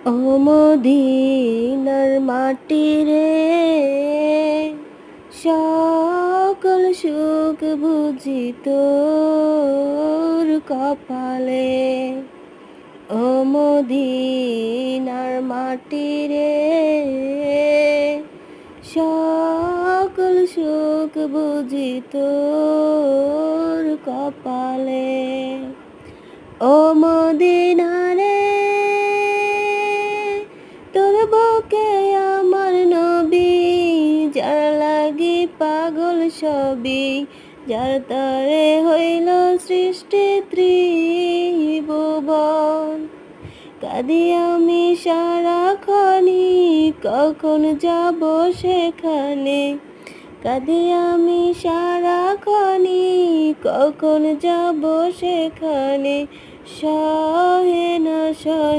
ও মদিনার মাটি রে, সকল সুখ বুঝি তোর কপালে। ও মদিনার মাটি রে, সকল সুখ বুঝি তোর কপালে। ও মদিনা রে, তোর বুকে আমার নবী, যার লাগি পাগল সবই, যার তরে হইল সৃষ্টি ত্রিভুবন। কাঁদি আমি সারাক্ষণই, কখন যাব সেখানে। কাঁদি আমি সারাক্ষণই, কখন যাব সেখানে। সহে না সহে